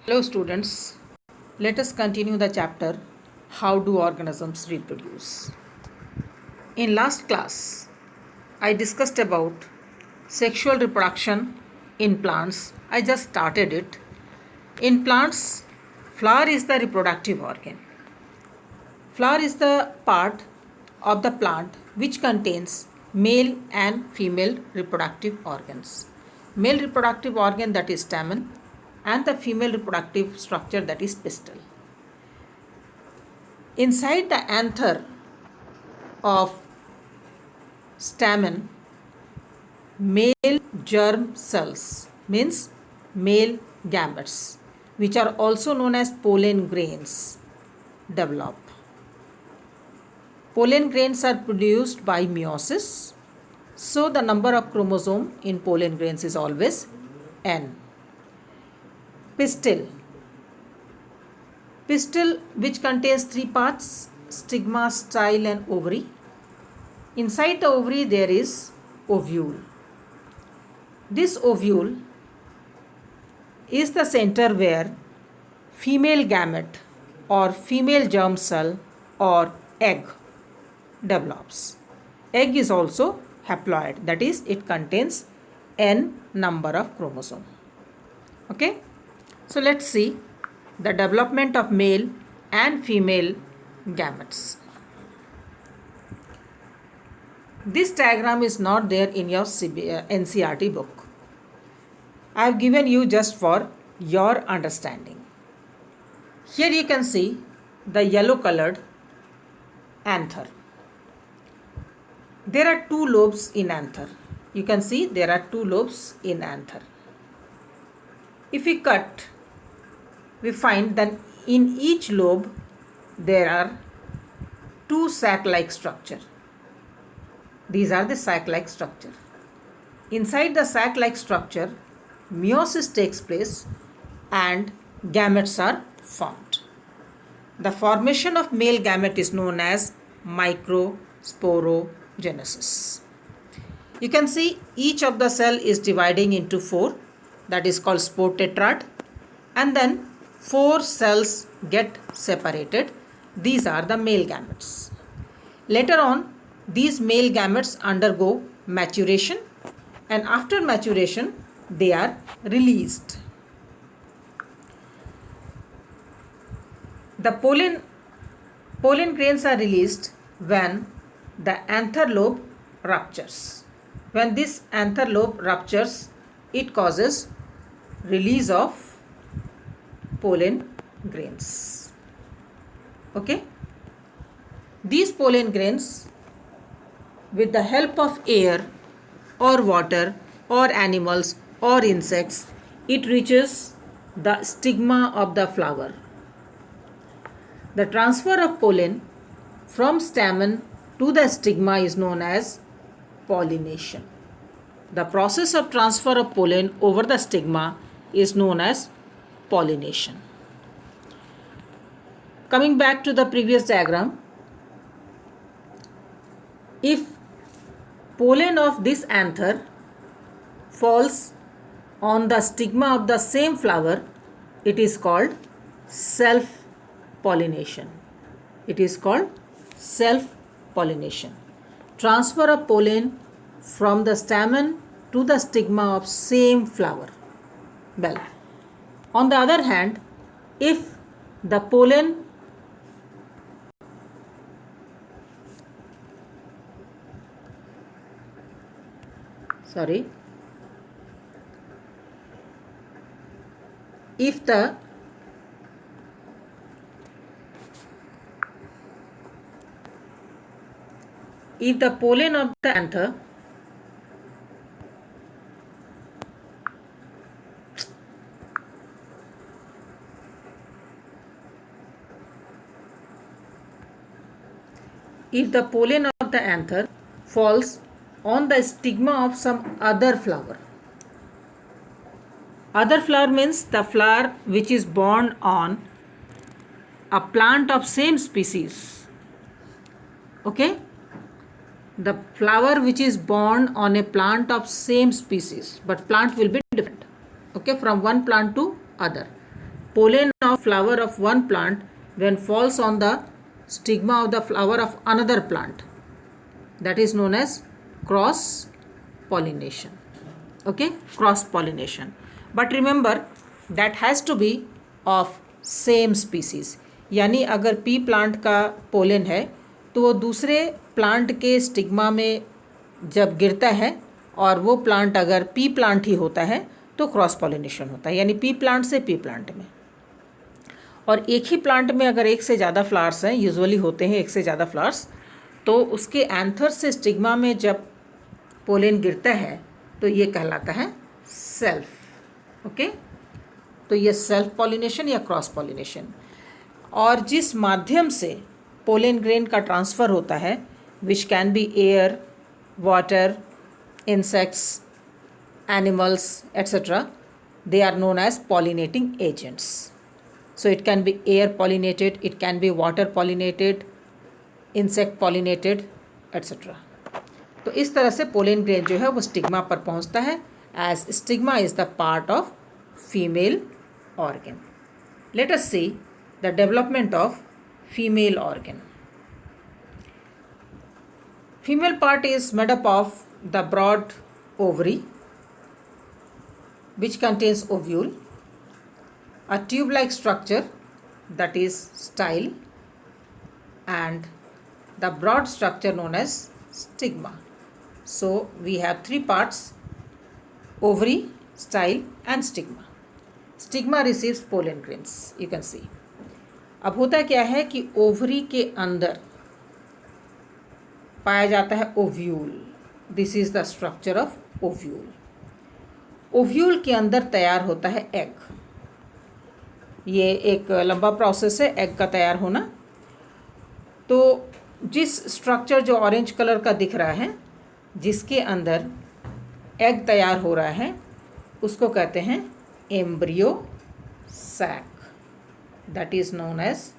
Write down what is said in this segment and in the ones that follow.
Hello students, let us continue the chapter How do organisms reproduce. In last class, I discussed about sexual reproduction in plants. I just started it. In plants, flower is the reproductive organ. Flower is the part of the plant which contains male and female reproductive organs. Male reproductive organ, that is stamen, and the female reproductive structure, that is pistil. Inside the anther of stamen, male germ cells, means male gametes, which are also known as pollen grains, develop. Pollen grains are produced by meiosis. So the number of chromosome in pollen grains is always n. Pistil. Pistil, which contains three parts: stigma, style and ovary. Inside the ovary there is ovule. This ovule is the center where female gamete or female germ cell or egg develops. Egg is also haploid, that is, it contains n number of chromosome. Okay, so let's see the development of male and female gametes. This diagram is not there in your NCERT book. I have given you just for your understanding. Here you can see the yellow colored anther. There are two lobes in anther. You can see there are two lobes in anther. If we cut, we find that in each lobe there are two sac-like structure. These are the sac-like structure. Inside the sac-like structure, meiosis takes place and gametes are formed. The formation of male gamete is known as microsporogenesis. You can see each of the cell is dividing into four, that is called spore tetrad, and then four cells get separated. These are the male gametes. Later on, these male gametes undergo maturation, and after maturation they are released. The pollen grains are released when the anther lobe ruptures. When this anther lobe ruptures, it causes release of pollen grains. Okay? These pollen grains, with the help of air or water or animals or insects, it reaches the stigma of the flower. The transfer of pollen from stamen to the stigma is known as pollination. The process of transfer of pollen over the stigma is known as pollination. Coming back to the previous diagram, if pollen of this anther falls on the stigma of the same flower, it is called self-pollination. It is called self-pollination. Transfer of pollen from the stamen to the stigma of same flower. Well, on the other hand, if the pollen if the pollen of the anther falls on the stigma of some other flower. Other flower means the flower which is borne on a plant of same species. Okay? The flower which is borne on a plant of same species, but plant will be different. Okay, from one plant to other. pollen of flower of one plant when falls on the stigma of the flower of another plant, that is known as cross pollination. Okay, cross pollination. But remember that has to be of same species. यानी अगर P plant का pollen है तो वो दूसरे plant के stigma में जब गिरता है और वो प्लांट अगर पी प्लांट ही होता है तो क्रॉस पॉलिनेशन होता है, यानी पी प्लांट से पी प्लांट में। और एक ही प्लांट में अगर एक से ज़्यादा फ्लावर्स हैं, यूजुअली होते हैं एक से ज़्यादा फ्लावर्स, तो उसके एंथर से स्टिग्मा में जब पोलन गिरता है तो ये कहलाता है सेल्फ। ओके, तो ये सेल्फ पॉलिनेशन या क्रॉस पॉलिनेशन। और जिस माध्यम से पोलन ग्रेन का ट्रांसफ़र होता है, which can be air, water, insects, animals, etc., they are known as pollinating agents. So it can be air pollinated, it can be water pollinated, insect pollinated, etc. तो इस तरह से pollen grain जो है वो stigma पर पहुंचता है, as stigma is the part of female organ. Let us see the development of female organ. Female part is made up of the broad ovary, which contains ovule, a tube-like structure that is style, and the broad structure known as stigma. So we have three parts: ovary, style, and stigma. Stigma receives pollen grains. You can see. अब होता क्या है कि ovary के अंदर पाया जाता है ovule. This is the structure of ovule. Ovule के अंदर तैयार होता है एग। ये एक लंबा प्रोसेस है एग का तैयार होना। तो जिस स्ट्रक्चर जो ऑरेंज कलर का दिख रहा है, जिसके अंदर एग तैयार हो रहा है, उसको कहते हैं embryo sac. That is known as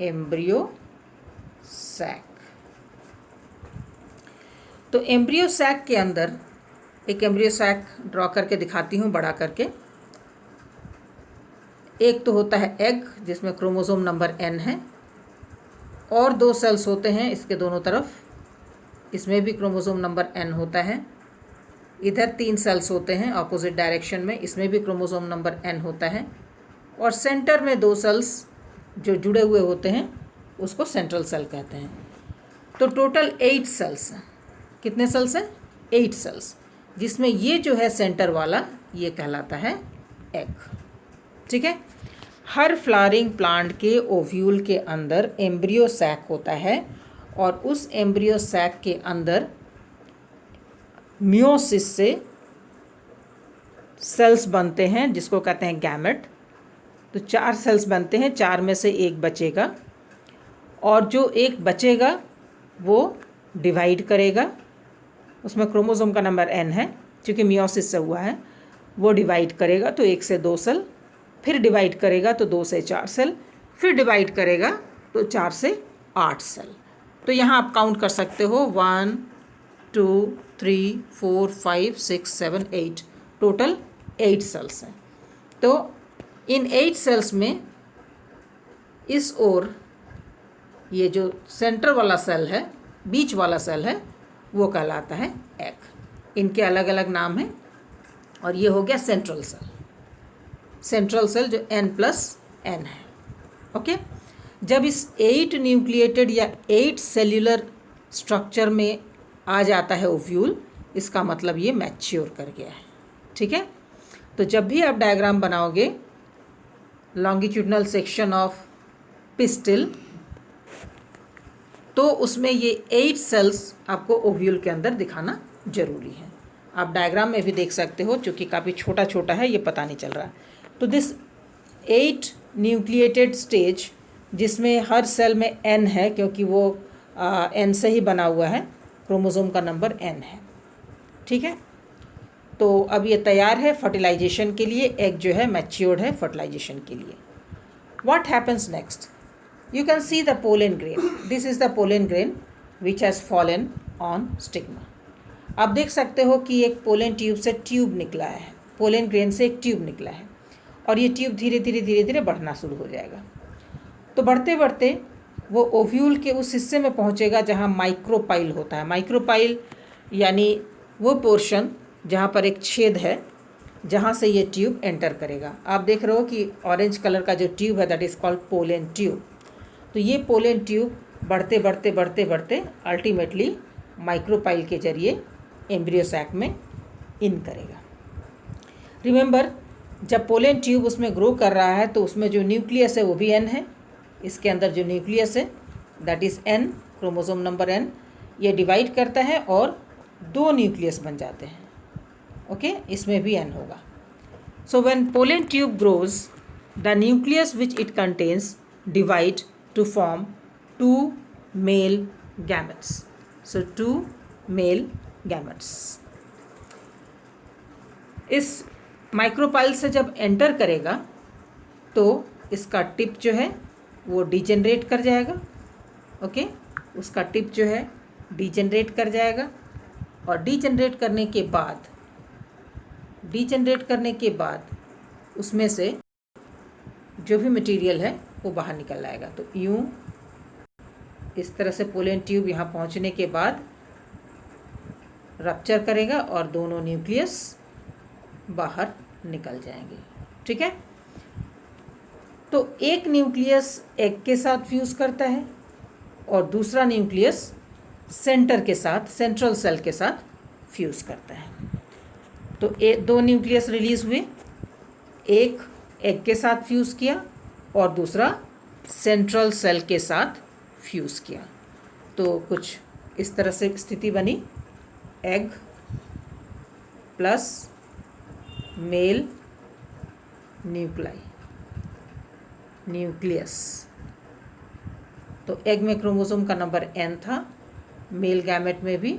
embryo sac. तो एम्ब्रियो सैक के अंदर एक एम्ब्रियो सैक ड्रॉ करके दिखाती हूँ बड़ा करके। एक तो होता है एग जिसमें क्रोमोसोम नंबर n है, और दो सेल्स होते हैं इसके दोनों तरफ, इसमें भी क्रोमोसोम नंबर n होता है। इधर 3 सेल्स होते हैं ऑपोजिट डायरेक्शन में, इसमें भी क्रोमोसोम नंबर n होता है। और सेंटर में 2 सेल्स जो जुड़े हुए होते हैं उसको सेंट्रल सेल कहते हैं। तो टोटल 8 सेल्स हैं। कितने सेल्स हैं? 8 सेल्स, जिसमें ये जो है सेंटर वाला ये कहलाता है एग। ठीक है। हर फ्लावरिंग प्लांट के ओव्यूल के अंदर एम्ब्रियो सैक होता है, और उस एम्ब्रियो सैक के अंदर मियोसिस से सेल्स बनते हैं जिसको कहते हैं गैमेट। तो 4 सेल्स बनते हैं, 4 में से एक बचेगा, और जो एक बचेगा वो डिवाइड करेगा। उसमें क्रोमोसोम का नंबर n है, क्योंकि मियोसिस से हुआ है। वो डिवाइड करेगा तो 1 से 2 सेल, फिर डिवाइड करेगा तो 2 से 4 सेल, फिर डिवाइड करेगा तो 4 से 8 सेल। तो यहाँ आप काउंट कर सकते हो 1 2 3 4 5 6 7 8, टोटल 8 सेल्स हैं। तो इन 8 सेल्स में इस ओर ये जो सेंटर वाला सेल है, बीच वाला सेल है, वो कहलाता है एग। इनके अलग अलग नाम हैं, और ये हो गया सेंट्रल सेल। सेंट्रल सेल जो n+n है। ओके। जब इस 8 न्यूक्लिएटेड या 8 सेल्यूलर स्ट्रक्चर में आ जाता है ओव्यूल, इसका मतलब ये मैच्योर कर गया है। ठीक है। तो जब भी आप डायग्राम बनाओगे लॉन्गिट्यूडनल सेक्शन ऑफ पिस्टिल, तो उसमें ये 8 सेल्स आपको ओव्यूल के अंदर दिखाना जरूरी है। आप डायग्राम में भी देख सकते हो, चूँकि काफ़ी छोटा छोटा है ये पता नहीं चल रहा है। तो दिस 8 न्यूक्लिएटेड स्टेज, जिसमें हर सेल में n है, क्योंकि वो n से ही बना हुआ है, क्रोमोसोम का नंबर n है। ठीक है। तो अब ये तैयार है फर्टिलाइजेशन के लिए। एग जो है मैच्योर्ड है फर्टिलाइजेशन के लिए। What happens next? You can see the pollen grain. This is the pollen grain which has fallen on stigma. आप देख सकते हो कि एक पोलन ट्यूब से ट्यूब निकला है, पोलन ग्रेन से एक ट्यूब निकला है, और ये ट्यूब धीरे धीरे धीरे धीरे बढ़ना शुरू हो जाएगा। तो बढ़ते बढ़ते वो ओव्यूल के उस हिस्से में पहुंचेगा जहां माइक्रोपाइल होता है। माइक्रोपाइल यानी वो पोर्शन जहां पर एक छेद है, जहां से ये ट्यूब एंटर करेगा। आप देख रहे हो कि ऑरेंज कलर का जो ट्यूब है that is called pollen tube. तो ये पोलन ट्यूब बढ़ते बढ़ते बढ़ते बढ़ते अल्टीमेटली माइक्रोपाइल के जरिए एम्ब्रियो सैक में इन करेगा। रिमेंबर, जब पोलन ट्यूब उसमें ग्रो कर रहा है तो उसमें जो न्यूक्लियस है वो भी एन है। इसके अंदर जो न्यूक्लियस है that is N, chromosome number N, ये डिवाइड करता है और 2 न्यूक्लियस बन जाते हैं। ओके, इसमें भी एन होगा। So when pollen tube grows the nucleus which it contains divide two form 2 male gametes. So 2 male gametes. इस माइक्रोपाइल से जब एंटर करेगा तो इसका टिप जो है वो डिजेनरेट कर जाएगा। ओके, उसका टिप जो है डिजेनरेट कर जाएगा और डिजेनरेट करने के बाद उसमें से जो भी मटेरियल है वो बाहर निकल आएगा। तो यूँ इस तरह से पोलन ट्यूब यहाँ पहुँचने के बाद रप्चर करेगा और दोनों न्यूक्लियस बाहर निकल जाएंगे। ठीक है, तो एक न्यूक्लियस एग के साथ फ्यूज़ करता है और दूसरा न्यूक्लियस सेंटर के साथ, सेंट्रल सेल के साथ फ्यूज़ करता है। तो 2 न्यूक्लियस रिलीज़ हुए, एक एग के साथ फ्यूज़ किया और दूसरा सेंट्रल सेल के साथ फ्यूज़ किया। तो कुछ इस तरह से स्थिति बनी, एग प्लस मेल न्यूक्लियस। तो एग में क्रोमोसोम का नंबर n था, मेल गैमेट में भी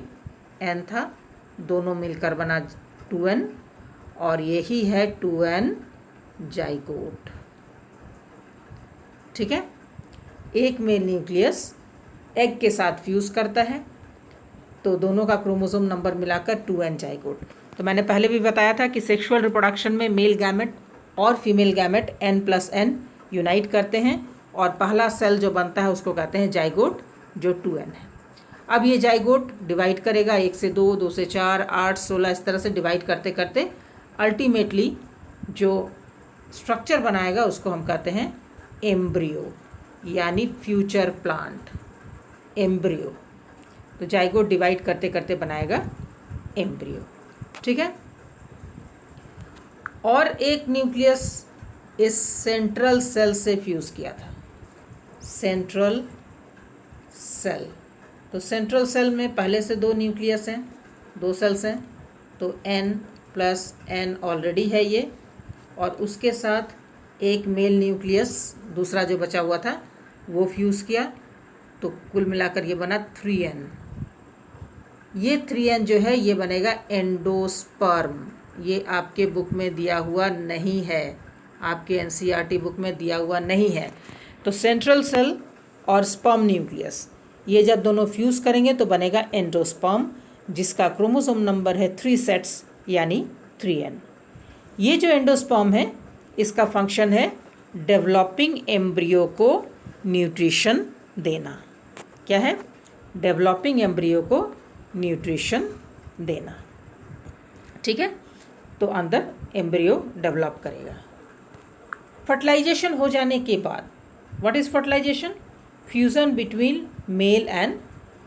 n था, दोनों मिलकर बना 2n और यही है 2n जाइगोट। ठीक है, एक मेल न्यूक्लियस एग के साथ फ्यूज़ करता है तो दोनों का क्रोमोसोम नंबर मिलाकर 2n जाइगोट। तो मैंने पहले भी बताया था कि सेक्सुअल रिप्रोडक्शन में मेल गैमेट और फीमेल गैमेट n+n यूनाइट करते हैं और पहला सेल जो बनता है उसको कहते हैं जाइगोट, जो 2n है। अब ये जाइगोट डिवाइड करेगा 1 से 2, 2 से 4, 8, 16 इस तरह से डिवाइड करते करते अल्टीमेटली जो स्ट्रक्चर बनाएगा उसको हम कहते हैं एम्ब्रियो, यानी फ्यूचर प्लांट एम्ब्रियो। तो जाइगोट डिवाइड करते करते बनाएगा एम्ब्रियो। ठीक है, और एक न्यूक्लियस इस सेंट्रल सेल से फ्यूज़ किया था, सेंट्रल सेल। तो सेंट्रल सेल में पहले से 2 न्यूक्लियस हैं, 2 सेल्स हैं, तो n+n ऑलरेडी है ये, और उसके साथ एक मेल न्यूक्लियस दूसरा जो बचा हुआ था वो फ्यूज़ किया, तो कुल मिलाकर ये बना 3n। ये 3n जो है ये बनेगा एंडोस्पर्म। ये आपके बुक में दिया हुआ नहीं है, आपके NCERT बुक में दिया हुआ नहीं है। तो सेंट्रल सेल और स्पर्म न्यूक्लियस ये जब दोनों फ्यूज़ करेंगे तो बनेगा एंडोस्पर्म, जिसका क्रोमोसोम नंबर है 3 सेट्स यानी 3n। ये जो एंडोस्पर्म है इसका फंक्शन है डेवलपिंग एम्ब्रियो को न्यूट्रिशन देना। क्या है? डेवलपिंग एम्ब्रियो को न्यूट्रिशन देना। ठीक है, तो अंदर एम्ब्रियो डेवलप करेगा। फर्टिलाइजेशन हो जाने के बाद, what is fertilisation? Fusion between male and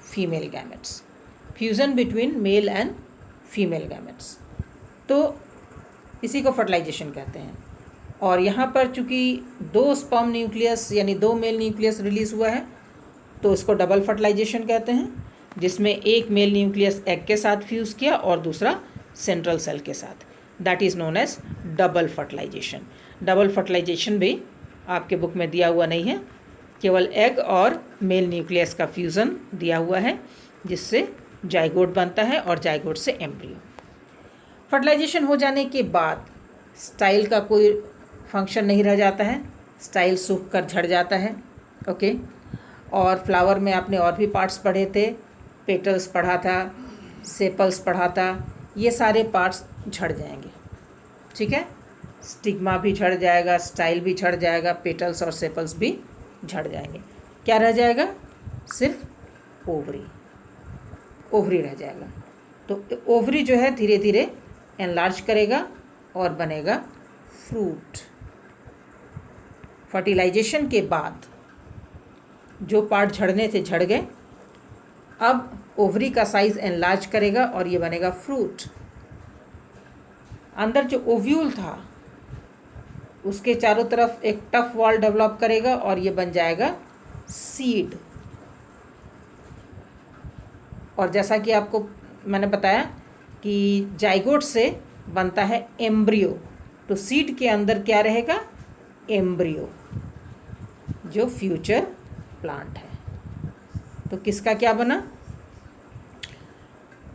female gametes. Fusion between male and female gametes, तो इसी को फर्टिलाइजेशन कहते हैं। और यहाँ पर चूँकि 2 स्पर्म न्यूक्लियस यानी 2 मेल न्यूक्लियस रिलीज़ हुआ है तो इसको डबल फर्टिलाइजेशन कहते हैं, जिसमें एक मेल न्यूक्लियस एग के साथ फ्यूज़ किया और दूसरा सेंट्रल सेल के साथ। That is known as double fertilisation. Double fertilisation भी आपके बुक में दिया हुआ नहीं है, केवल एग और मेल न्यूक्लियस का फ्यूज़न दिया हुआ है जिससे जाइगोट बनता है और जाइगोट से एम्ब्रियो। फर्टिलाइजेशन हो जाने के बाद स्टाइल का कोई फंक्शन नहीं रह जाता है, स्टाइल सूख कर झड़ जाता है। ओके, और फ्लावर में आपने और भी पार्ट्स पढ़े थे, पेटल्स पढ़ा था, सेपल्स पढ़ा था, ये सारे पार्ट्स झड़ जाएंगे। ठीक है, स्टिग्मा भी झड़ जाएगा, स्टाइल भी झड़ जाएगा, पेटल्स और सेपल्स भी झड़ जाएंगे। क्या रह जाएगा? सिर्फ ओवरी, ओवरी रह जाएगा। तो ओवरी जो है धीरे धीरे एनलार्ज करेगा और बनेगा फ्रूट। फर्टिलाइजेशन के बाद जो पार्ट झड़ने थे झड़ गए, अब ओवरी का साइज एनलार्ज करेगा और ये बनेगा फ्रूट। अंदर जो ओव्यूल था उसके चारों तरफ एक टफ वॉल डेवलप करेगा और ये बन जाएगा सीड। और जैसा कि आपको मैंने बताया कि जाइगोट से बनता है एम्ब्रियो, तो सीड के अंदर क्या रहेगा? एम्ब्रियो, जो फ्यूचर प्लांट है। तो किसका क्या बना?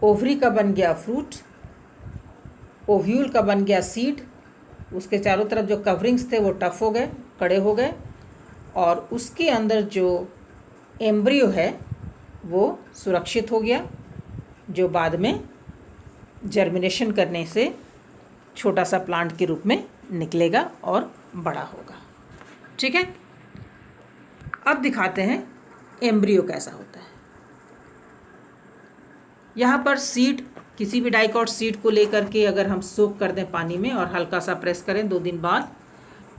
ओवरी का बन गया फ्रूट, ओव्यूल का बन गया सीड, उसके चारों तरफ जो कवरिंग्स थे वो टफ हो गए, कड़े हो गए, और उसके अंदर जो एम्ब्रियो है वो सुरक्षित हो गया, जो बाद में जर्मिनेशन करने से छोटा सा प्लांट के रूप में निकलेगा और बड़ा होगा। ठीक है, अब दिखाते हैं एम्ब्रियो कैसा होता है। यहाँ पर सीड, किसी भी डाइकॉट सीड को लेकर के अगर हम सोक कर दें पानी में और हल्का सा प्रेस करें 2 दिन बाद,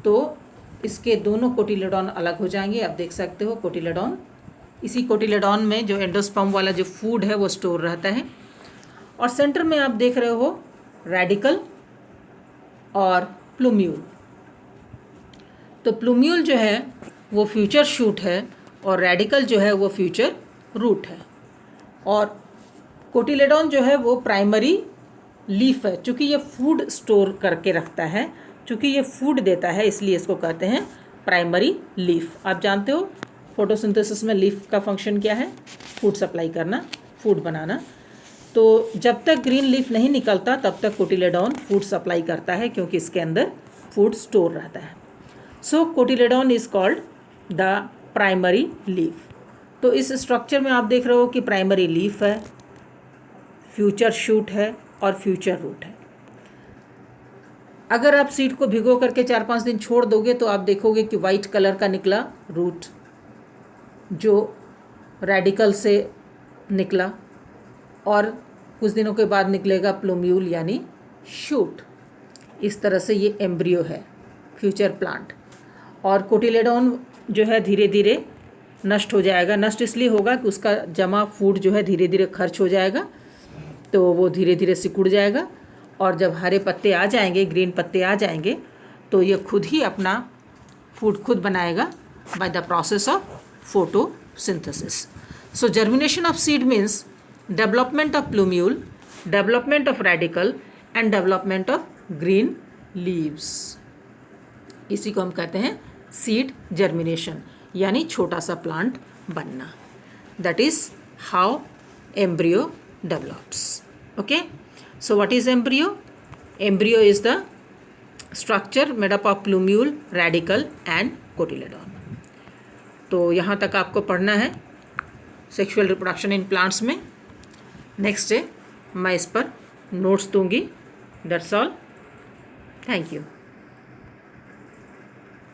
तो इसके दोनों कोटिलेडॉन अलग हो जाएंगे। आप देख सकते हो कोटिलेडॉन, इसी कोटिलेडॉन में जो एंडोस्पर्म वाला जो फूड है वो स्टोर रहता है। और सेंटर में आप देख रहे हो रेडिकल और प्लूम्यूल। तो प्लूम्यूल जो है वो फ्यूचर शूट है और रेडिकल जो है वो फ्यूचर रूट है, और कोटिलेडॉन जो है वो प्राइमरी लीफ है। चूँकि ये फूड स्टोर करके रखता है, चूँकि ये फूड देता है, इसलिए इसको कहते हैं प्राइमरी लीफ। आप जानते हो फोटोसिंथेसिस में लीफ का फंक्शन क्या है? फूड सप्लाई करना, फूड बनाना। तो जब तक ग्रीन लीफ नहीं निकलता तब तक कोटिलेडॉन फूड सप्लाई करता है, क्योंकि इसके अंदर फूड स्टोर रहता है। So cotyledon is called the primary leaf. तो इस स्ट्रक्चर में आप देख रहे हो कि प्राइमरी लीफ है, फ्यूचर शूट है और फ्यूचर रूट है। अगर आप सीड को भिगो करके 4-5 दिन छोड़ दोगे तो आप देखोगे कि वाइट कलर का निकला रूट, जो रेडिकल से निकला, और कुछ दिनों के बाद निकलेगा प्लूम्यूल यानी शूट। इस तरह से ये एम्ब्रियो है, फ्यूचर प्लांट। और कोटिलेडॉन जो है धीरे धीरे नष्ट हो जाएगा। नष्ट इसलिए होगा कि उसका जमा फूड जो है धीरे धीरे खर्च हो जाएगा, तो वो धीरे धीरे सिकुड़ जाएगा, और जब हरे पत्ते आ जाएंगे, ग्रीन पत्ते आ जाएंगे, तो ये खुद ही अपना फूड खुद बनाएगा by the process of photosynthesis. So germination of seed means development of plumule, development of radical and development of green leaves. इसी को हम कहते हैं सीड जर्मिनेशन, यानी छोटा सा प्लांट बनना। That is how embryo develops. Okay, so what is embryo? Embryo is the structure made up of plumule, radical and cotyledon. तो यहाँ तक आपको पढ़ना है सेक्सुअल रिप्रोडक्शन इन प्लांट्स में। नेक्स्ट डे मैं इस पर नोट्स दूंगी। That's all, thank you.